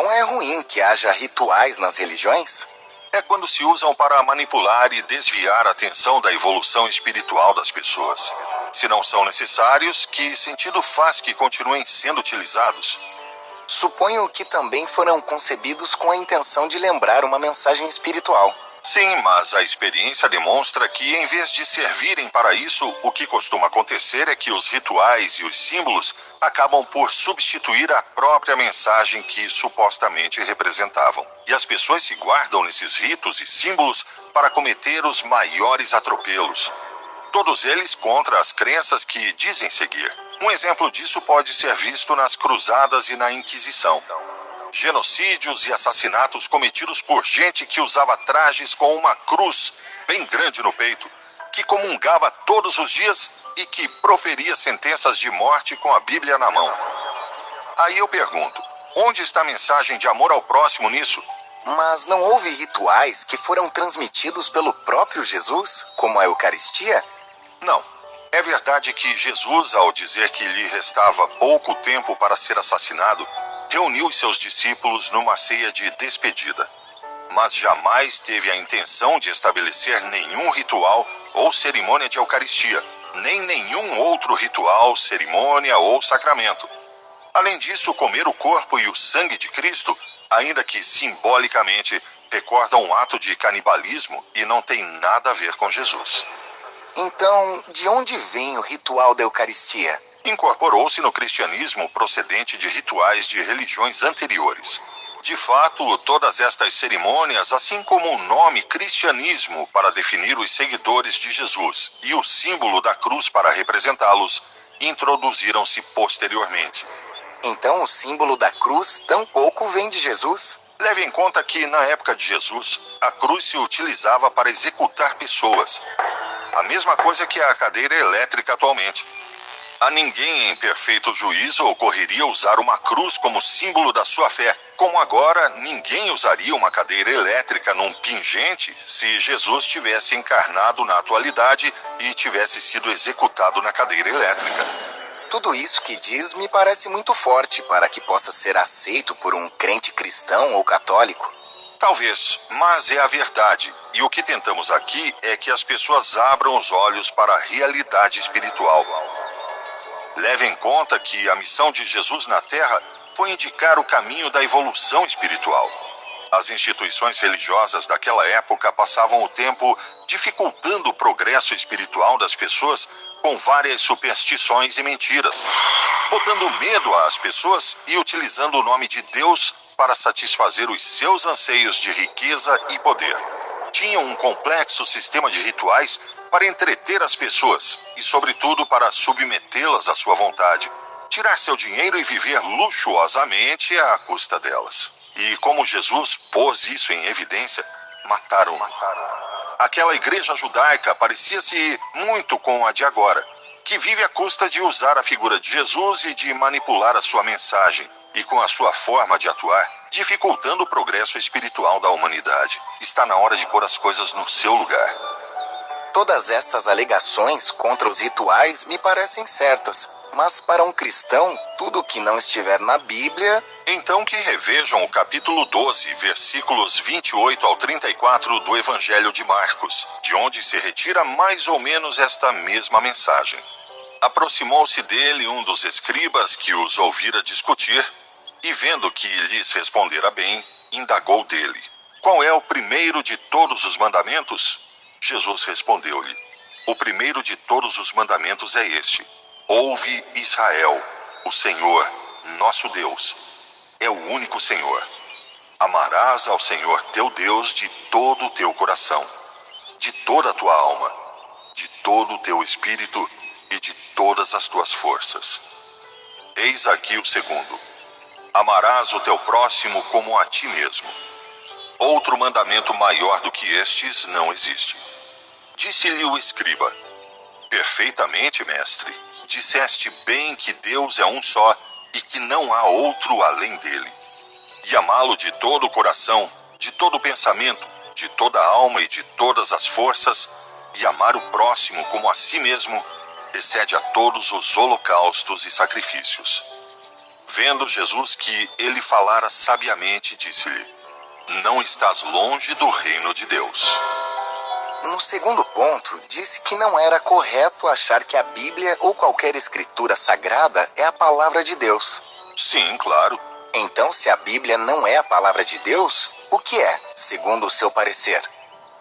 Então é ruim que haja rituais nas religiões? É quando se usam para manipular e desviar a atenção da evolução espiritual das pessoas. Se não são necessários, que sentido faz que continuem sendo utilizados? Suponho que também foram concebidos com a intenção de lembrar uma mensagem espiritual. Sim, mas a experiência demonstra que, em vez de servirem para isso, o que costuma acontecer é que os rituais e os símbolos acabam por substituir a própria mensagem que supostamente representavam. E as pessoas se guardam nesses ritos e símbolos para cometer os maiores atropelos. Todos eles contra as crenças que dizem seguir. Um exemplo disso pode ser visto nas cruzadas e na Inquisição. Genocídios e assassinatos cometidos por gente que usava trajes com uma cruz bem grande no peito, que comungava todos os dias e que proferia sentenças de morte com a Bíblia na mão. Aí eu pergunto, onde está a mensagem de amor ao próximo nisso? Mas não houve rituais que foram transmitidos pelo próprio Jesus, como a Eucaristia? Não. É verdade que Jesus, ao dizer que lhe restava pouco tempo para ser assassinado, reuniu os seus discípulos numa ceia de despedida. Mas jamais teve a intenção de estabelecer nenhum ritual ou cerimônia de Eucaristia, nem nenhum outro ritual, cerimônia ou sacramento. Além disso, comer o corpo e o sangue de Cristo, ainda que simbolicamente, recorda um ato de canibalismo e não tem nada a ver com Jesus. Então, de onde vem o ritual da Eucaristia? Incorporou-se no cristianismo procedente de rituais de religiões anteriores. De fato, todas estas cerimônias, assim como o nome cristianismo para definir os seguidores de Jesus e o símbolo da cruz para representá-los, introduziram-se posteriormente. Então o símbolo da cruz tampouco vem de Jesus? Leve em conta que, na época de Jesus, a cruz se utilizava para executar pessoas. A mesma coisa que a cadeira elétrica atualmente. A ninguém em perfeito juízo ocorreria usar uma cruz como símbolo da sua fé, como agora ninguém usaria uma cadeira elétrica num pingente se Jesus tivesse encarnado na atualidade e tivesse sido executado na cadeira elétrica. Tudo isso que diz me parece muito forte para que possa ser aceito por um crente cristão ou católico. Talvez, mas é a verdade. E o que tentamos aqui é que as pessoas abram os olhos para a realidade espiritual. Leve em conta que a missão de Jesus na Terra foi indicar o caminho da evolução espiritual. As instituições religiosas daquela época passavam o tempo dificultando o progresso espiritual das pessoas com várias superstições e mentiras, botando medo às pessoas e utilizando o nome de Deus para satisfazer os seus anseios de riqueza e poder. Tinham um complexo sistema de rituais para entreter as pessoas e, sobretudo, para submetê-las à sua vontade, tirar seu dinheiro e viver luxuosamente à custa delas. E como Jesus pôs isso em evidência, mataram-no. Aquela igreja judaica parecia-se muito com a de agora, que vive à custa de usar a figura de Jesus e de manipular a sua mensagem, e com a sua forma de atuar, dificultando o progresso espiritual da humanidade. Está na hora de pôr as coisas no seu lugar. Todas estas alegações contra os rituais me parecem certas, mas para um cristão, tudo que não estiver na Bíblia... Então que revejam o capítulo 12, versículos 28 ao 34 do Evangelho de Marcos, de onde se retira mais ou menos esta mesma mensagem. Aproximou-se dele um dos escribas que os ouvira discutir, e vendo que lhes respondera bem, indagou dele: qual é o primeiro de todos os mandamentos? Jesus respondeu-lhe: o primeiro de todos os mandamentos é este: ouve, Israel, o Senhor, nosso Deus, é o único Senhor. Amarás ao Senhor teu Deus de todo o teu coração, de toda a tua alma, de todo o teu espírito e de todas as tuas forças. Eis aqui o segundo: amarás o teu próximo como a ti mesmo. Outro mandamento maior do que estes não existe. Disse-lhe o escriba: perfeitamente, mestre, disseste bem que Deus é um só e que não há outro além dele. E amá-lo de todo o coração, de todo o pensamento, de toda a alma e de todas as forças, e amar o próximo como a si mesmo, excede a todos os holocaustos e sacrifícios. Vendo Jesus que ele falara sabiamente, disse-lhe: não estás longe do reino de Deus. No segundo ponto, disse que não era correto achar que a Bíblia ou qualquer escritura sagrada é a palavra de Deus. Sim, claro. Então, se a Bíblia não é a palavra de Deus, o que é, segundo o seu parecer?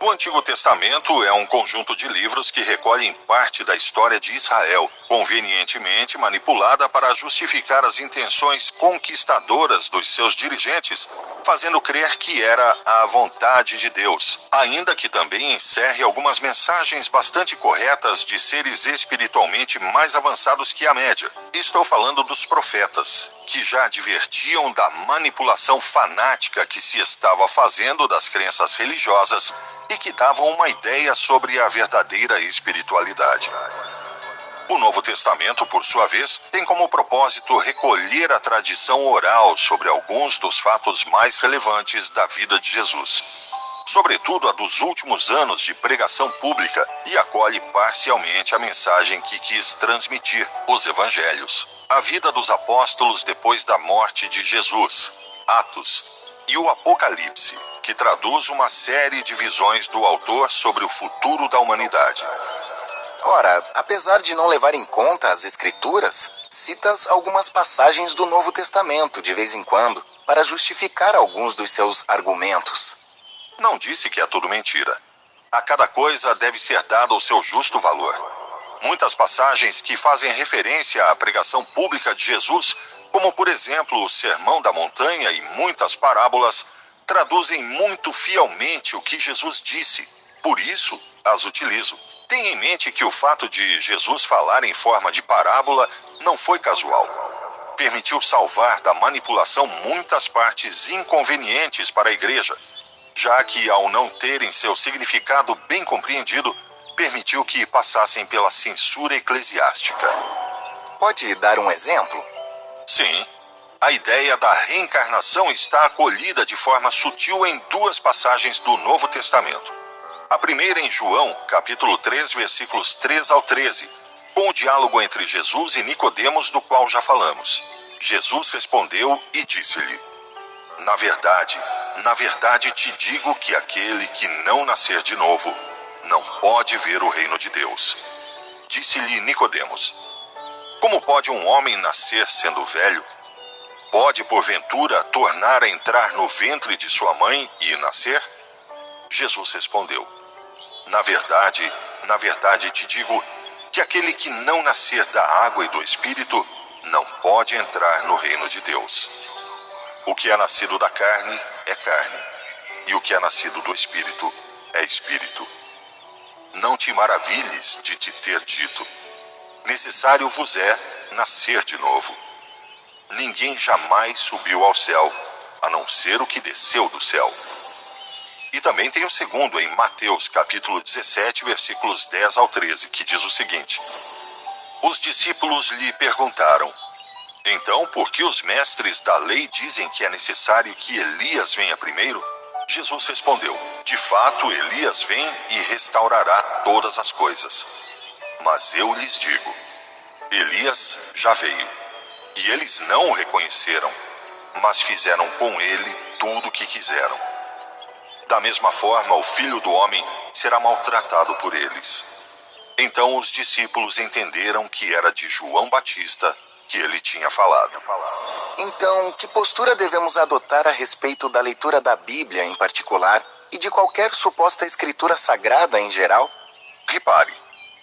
O Antigo Testamento é um conjunto de livros que recolhem parte da história de Israel, convenientemente manipulada para justificar as intenções conquistadoras dos seus dirigentes, fazendo crer que era a vontade de Deus, ainda que também encerre algumas mensagens bastante corretas de seres espiritualmente mais avançados que a média. Estou falando dos profetas, que já advertiam da manipulação fanática que se estava fazendo das crenças religiosas e que davam uma ideia sobre a verdadeira espiritualidade. O Novo Testamento, por sua vez, tem como propósito recolher a tradição oral sobre alguns dos fatos mais relevantes da vida de Jesus, sobretudo a dos últimos anos de pregação pública, e acolhe parcialmente a mensagem que quis transmitir, os Evangelhos, a vida dos apóstolos depois da morte de Jesus, Atos, e o Apocalipse, que traduz uma série de visões do autor sobre o futuro da humanidade. Ora, apesar de não levar em conta as Escrituras, citas algumas passagens do Novo Testamento de vez em quando para justificar alguns dos seus argumentos. Não disse que é tudo mentira. A cada coisa deve ser dado o seu justo valor. Muitas passagens que fazem referência à pregação pública de Jesus, como por exemplo o Sermão da Montanha e muitas parábolas, traduzem muito fielmente o que Jesus disse. Por isso, as utilizo. Tenha em mente que o fato de Jesus falar em forma de parábola não foi casual. Permitiu salvar da manipulação muitas partes inconvenientes para a igreja, já que, ao não terem seu significado bem compreendido, permitiu que passassem pela censura eclesiástica. Pode dar um exemplo? Sim. A ideia da reencarnação está acolhida de forma sutil em duas passagens do Novo Testamento. A primeira em João, capítulo 3, versículos 3 ao 13, com o diálogo entre Jesus e Nicodemos, do qual já falamos. Jesus respondeu e disse-lhe: na verdade te digo que aquele que não nascer de novo não pode ver o reino de Deus. Disse-lhe Nicodemos: como pode um homem nascer sendo velho? Pode, porventura, tornar a entrar no ventre de sua mãe e nascer? Jesus respondeu: na verdade te digo que aquele que não nascer da água e do Espírito não pode entrar no reino de Deus. O que é nascido da carne é carne, e o que é nascido do Espírito é Espírito. Não te maravilhes de te ter dito: necessário vos é nascer de novo. Ninguém jamais subiu ao céu, a não ser o que desceu do céu. E também tem o segundo em Mateus, capítulo 17, versículos 10 ao 13, que diz o seguinte: os discípulos lhe perguntaram: então, por que os mestres da lei dizem que é necessário que Elias venha primeiro? Jesus respondeu: de fato, Elias vem e restaurará todas as coisas. Mas eu lhes digo: Elias já veio, e eles não o reconheceram, mas fizeram com ele tudo o que quiseram. Da mesma forma, o Filho do Homem será maltratado por eles. Então os discípulos entenderam que era de João Batista que ele tinha falado. Então, que postura devemos adotar a respeito da leitura da Bíblia em particular e de qualquer suposta escritura sagrada em geral? Repare,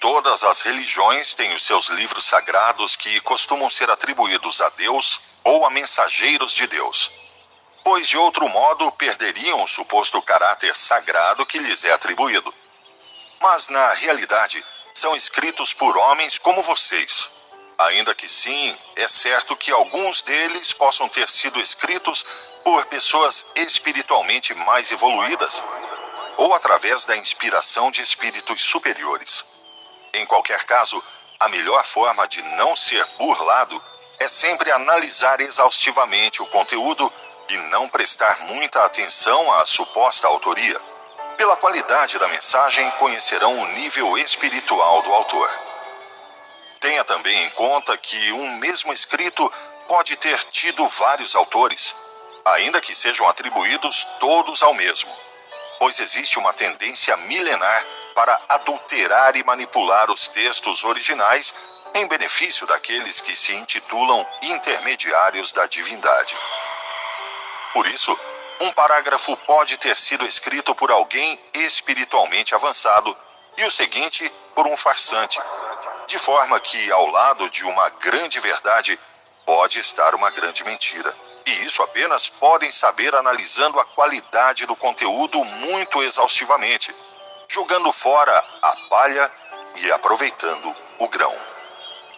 todas as religiões têm os seus livros sagrados que costumam ser atribuídos a Deus ou a mensageiros de Deus, pois de outro modo perderiam o suposto caráter sagrado que lhes é atribuído. Mas na realidade, são escritos por homens como vocês. Ainda que sim, é certo que alguns deles possam ter sido escritos por pessoas espiritualmente mais evoluídas, ou através da inspiração de espíritos superiores. Em qualquer caso, a melhor forma de não ser burlado é sempre analisar exaustivamente o conteúdo e não prestar muita atenção à suposta autoria. Pela qualidade da mensagem, conhecerão o nível espiritual do autor. Tenha também em conta que um mesmo escrito pode ter tido vários autores, ainda que sejam atribuídos todos ao mesmo, pois existe uma tendência milenar para adulterar e manipular os textos originais em benefício daqueles que se intitulam intermediários da divindade. Por isso, um parágrafo pode ter sido escrito por alguém espiritualmente avançado e o seguinte por um farsante, de forma que, ao lado de uma grande verdade, pode estar uma grande mentira. E isso apenas podem saber analisando a qualidade do conteúdo muito exaustivamente, jogando fora a palha e aproveitando o grão.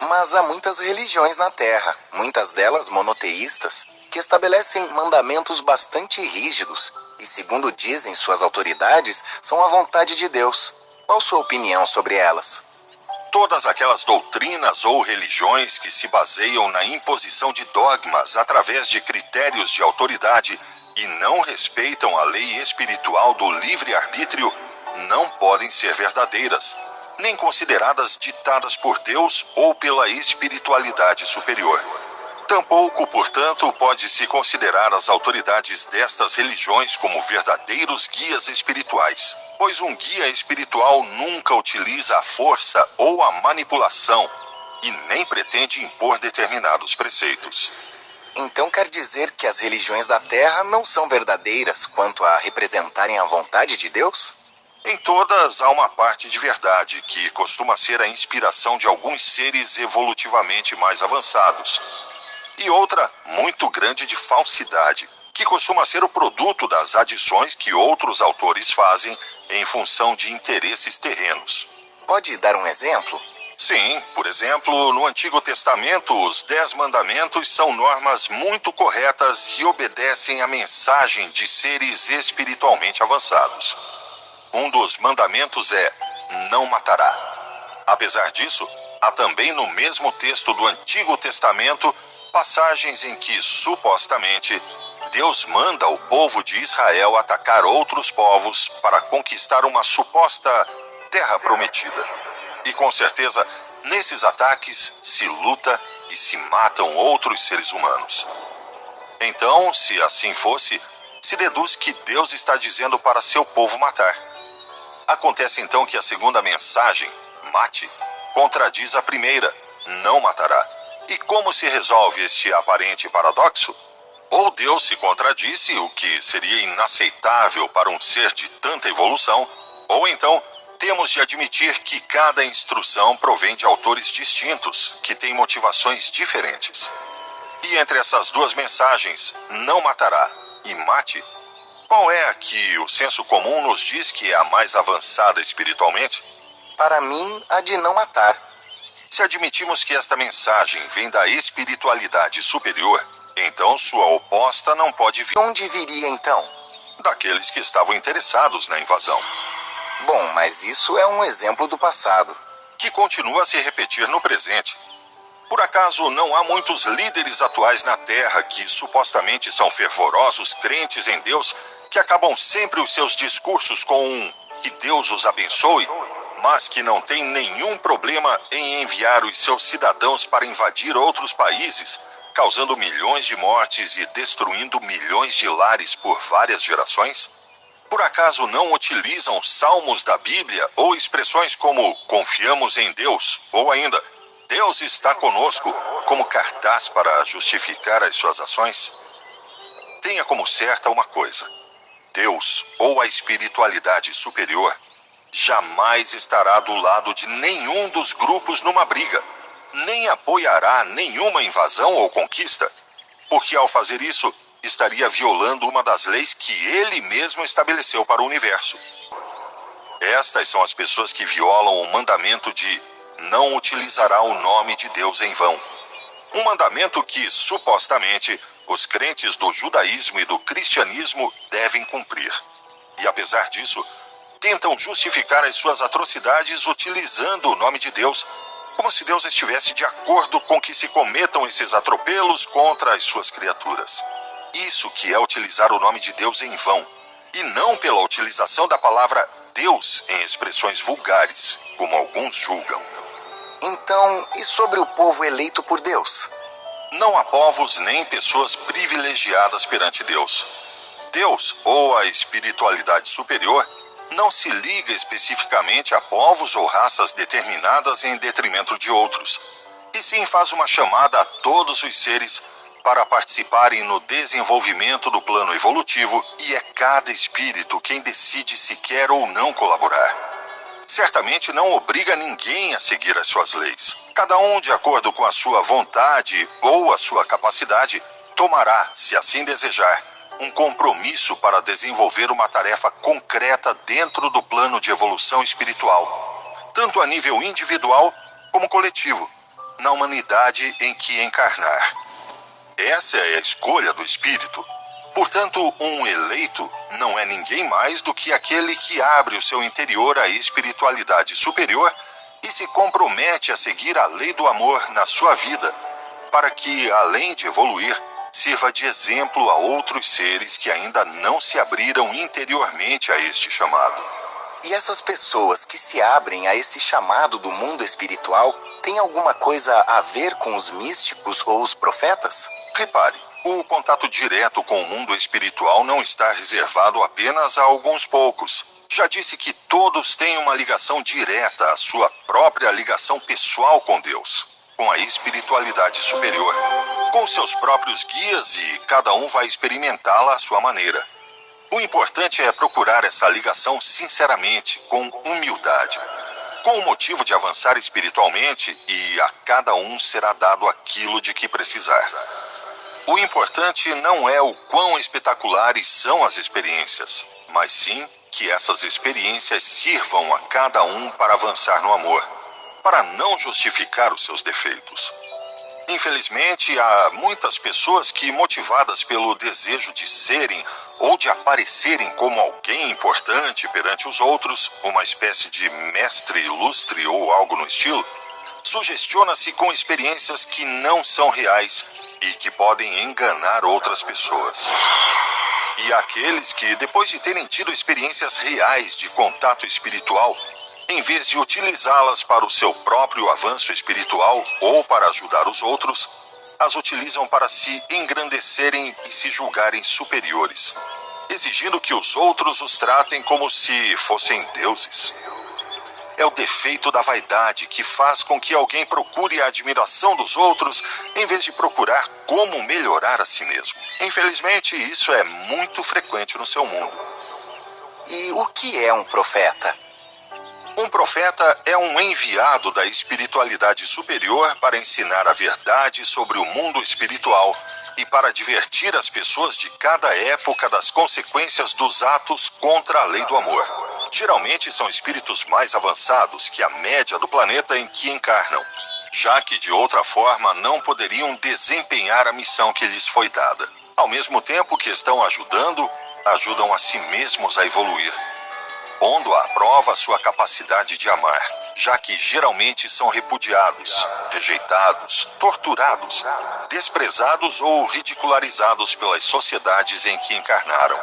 Mas há muitas religiões na Terra, muitas delas monoteístas, que estabelecem mandamentos bastante rígidos e, segundo dizem suas autoridades, são a vontade de Deus. Qual sua opinião sobre elas? Todas aquelas doutrinas ou religiões que se baseiam na imposição de dogmas através de critérios de autoridade e não respeitam a lei espiritual do livre-arbítrio não podem ser verdadeiras, nem consideradas ditadas por Deus ou pela espiritualidade superior. Tampouco, portanto, pode-se considerar as autoridades destas religiões como verdadeiros guias espirituais, pois um guia espiritual nunca utiliza a força ou a manipulação e nem pretende impor determinados preceitos. Então quer dizer que as religiões da Terra não são verdadeiras quanto a representarem a vontade de Deus? Em todas há uma parte de verdade, que costuma ser a inspiração de alguns seres evolutivamente mais avançados, e outra muito grande de falsidade, que costuma ser o produto das adições que outros autores fazem em função de interesses terrenos. Pode dar um exemplo? Sim, por exemplo, no Antigo Testamento, os 10 mandamentos são normas muito corretas e obedecem à mensagem de seres espiritualmente avançados. Um dos mandamentos é: não matará. Apesar disso, há também no mesmo texto do Antigo Testamento passagens em que, supostamente, Deus manda o povo de Israel atacar outros povos para conquistar uma suposta terra prometida. E com certeza, nesses ataques se luta e se matam outros seres humanos. Então, se assim fosse, se deduz que Deus está dizendo para seu povo matar. Acontece então que a segunda mensagem, mate, contradiz a primeira, não matará. E como se resolve este aparente paradoxo? Ou Deus se contradisse, o que seria inaceitável para um ser de tanta evolução, ou então temos de admitir que cada instrução provém de autores distintos, que têm motivações diferentes. E entre essas duas mensagens, não matará e mate, qual é a que o senso comum nos diz que é a mais avançada espiritualmente? Para mim, a de não matar. Se admitimos que esta mensagem vem da espiritualidade superior, então sua oposta não pode vir. Onde viria então? Daqueles que estavam interessados na invasão. Bom, mas isso é um exemplo do passado, que continua a se repetir no presente. Por acaso não há muitos líderes atuais na Terra que supostamente são fervorosos crentes em Deus, que acabam sempre os seus discursos com um "que Deus os abençoe", mas que não têm nenhum problema em enviar os seus cidadãos para invadir outros países, causando milhões de mortes e destruindo milhões de lares por várias gerações? Por acaso não utilizam salmos da Bíblia ou expressões como "confiamos em Deus" ou ainda "Deus está conosco" como cartaz para justificar as suas ações? Tenha como certa uma coisa: Deus ou a espiritualidade superior jamais estará do lado de nenhum dos grupos numa briga, nem apoiará nenhuma invasão ou conquista, porque ao fazer isso estaria violando uma das leis que ele mesmo estabeleceu para o universo. Estas são as pessoas que violam o mandamento de "não utilizará o nome de Deus em vão", um mandamento que, supostamente, os crentes do judaísmo e do cristianismo devem cumprir. E apesar disso, tentam justificar as suas atrocidades utilizando o nome de Deus, como se Deus estivesse de acordo com que se cometam esses atropelos contra as suas criaturas. Isso que é utilizar o nome de Deus em vão, e não pela utilização da palavra Deus em expressões vulgares, como alguns julgam. Então, e sobre o povo eleito por Deus? Não há povos nem pessoas privilegiadas perante Deus. Deus, ou a espiritualidade superior, não se liga especificamente a povos ou raças determinadas em detrimento de outros, e sim faz uma chamada a todos os seres para participarem no desenvolvimento do plano evolutivo, e é cada espírito quem decide se quer ou não colaborar. Certamente não obriga ninguém a seguir as suas leis. Cada um, de acordo com a sua vontade ou a sua capacidade, tomará, se assim desejar, um compromisso para desenvolver uma tarefa concreta dentro do plano de evolução espiritual, tanto a nível individual como coletivo, na humanidade em que encarnar. Essa é a escolha do espírito. Portanto, um eleito não é ninguém mais do que aquele que abre o seu interior à espiritualidade superior e se compromete a seguir a lei do amor na sua vida, para que, além de evoluir, sirva de exemplo a outros seres que ainda não se abriram interiormente a este chamado. E essas pessoas que se abrem a esse chamado do mundo espiritual têm alguma coisa a ver com os místicos ou os profetas? Repare, o contato direto com o mundo espiritual não está reservado apenas a alguns poucos. Já disse que todos têm uma ligação direta, a sua própria ligação pessoal com Deus, com a espiritualidade superior, com seus próprios guias, e cada um vai experimentá-la à sua maneira. O importante é procurar essa ligação sinceramente, com humildade, com o motivo de avançar espiritualmente, e a cada um será dado aquilo de que precisar. O importante não é o quão espetaculares são as experiências, mas sim que essas experiências sirvam a cada um para avançar no amor, para não justificar os seus defeitos. Infelizmente, há muitas pessoas que, motivadas pelo desejo de serem ou de aparecerem como alguém importante perante os outros, uma espécie de mestre ilustre ou algo no estilo, sugestiona-se com experiências que não são reais e que podem enganar outras pessoas. E há aqueles que, depois de terem tido experiências reais de contato espiritual, em vez de utilizá-las para o seu próprio avanço espiritual ou para ajudar os outros, as utilizam para se engrandecerem e se julgarem superiores, exigindo que os outros os tratem como se fossem deuses. É o defeito da vaidade que faz com que alguém procure a admiração dos outros em vez de procurar como melhorar a si mesmo. Infelizmente, isso é muito frequente no seu mundo. E o que é um profeta? Um profeta é um enviado da espiritualidade superior para ensinar a verdade sobre o mundo espiritual e para advertir as pessoas de cada época das consequências dos atos contra a lei do amor. Geralmente são espíritos mais avançados que a média do planeta em que encarnam, já que de outra forma não poderiam desempenhar a missão que lhes foi dada. Ao mesmo tempo que estão ajudam a si mesmos a evoluir, pondo à prova sua capacidade de amar, já que geralmente são repudiados, rejeitados, torturados, desprezados ou ridicularizados pelas sociedades em que encarnaram.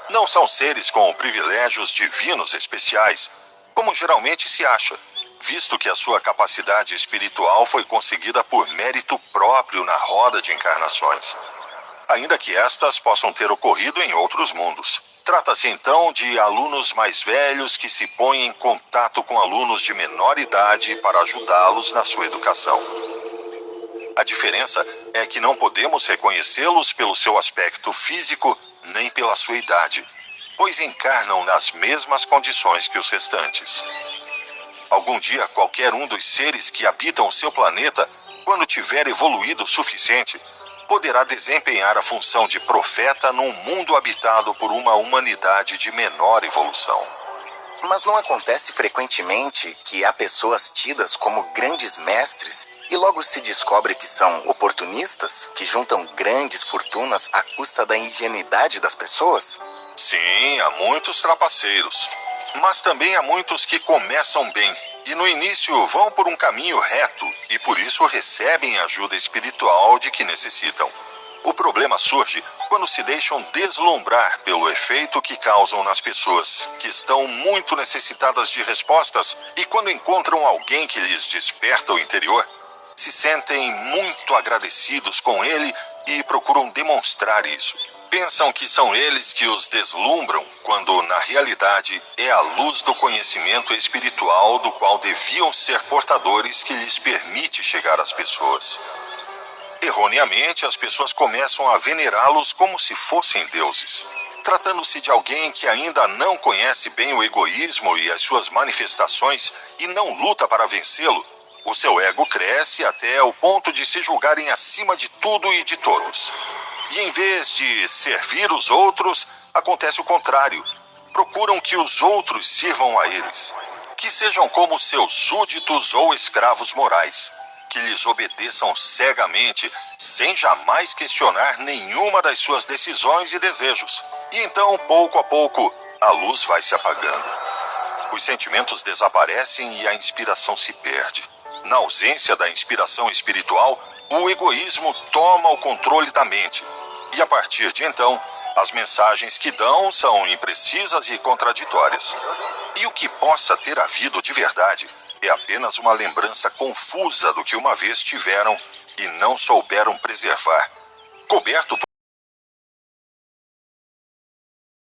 Não são seres com privilégios divinos especiais, como geralmente se acha, visto que a sua capacidade espiritual foi conseguida por mérito próprio na roda de encarnações, ainda que estas possam ter ocorrido em outros mundos. Trata-se então de alunos mais velhos que se põem em contato com alunos de menor idade para ajudá-los na sua educação. A diferença é que não podemos reconhecê-los pelo seu aspecto físico nem pela sua idade, pois encarnam nas mesmas condições que os restantes. Algum dia, qualquer um dos seres que habitam o seu planeta, quando tiver evoluído o suficiente, poderá desempenhar a função de profeta num mundo habitado por uma humanidade de menor evolução. Mas não acontece frequentemente que há pessoas tidas como grandes mestres e logo se descobre que são oportunistas, que juntam grandes fortunas à custa da ingenuidade das pessoas? Sim, há muitos trapaceiros, mas também há muitos que começam bem e no início vão por um caminho reto e por isso recebem a ajuda espiritual de que necessitam. O problema surge quando se deixam deslumbrar pelo efeito que causam nas pessoas, que estão muito necessitadas de respostas, e quando encontram alguém que lhes desperta o interior, se sentem muito agradecidos com ele e procuram demonstrar isso. Pensam que são eles que os deslumbram, quando na realidade é a luz do conhecimento espiritual do qual deviam ser portadores que lhes permite chegar às pessoas. Erroneamente, as pessoas começam a venerá-los como se fossem deuses. Tratando-se de alguém que ainda não conhece bem o egoísmo e as suas manifestações e não luta para vencê-lo, o seu ego cresce até o ponto de se julgarem acima de tudo e de todos. E em vez de servir os outros, acontece o contrário. Procuram que os outros sirvam a eles. Que sejam como seus súditos ou escravos morais. Que lhes obedeçam cegamente, sem jamais questionar nenhuma das suas decisões e desejos. E então, pouco a pouco, a luz vai se apagando. Os sentimentos desaparecem e a inspiração se perde. Na ausência da inspiração espiritual, o egoísmo toma o controle da mente. E a partir de então, as mensagens que dão são imprecisas e contraditórias. E o que possa ter havido de verdade é apenas uma lembrança confusa do que uma vez tiveram e não souberam preservar, coberto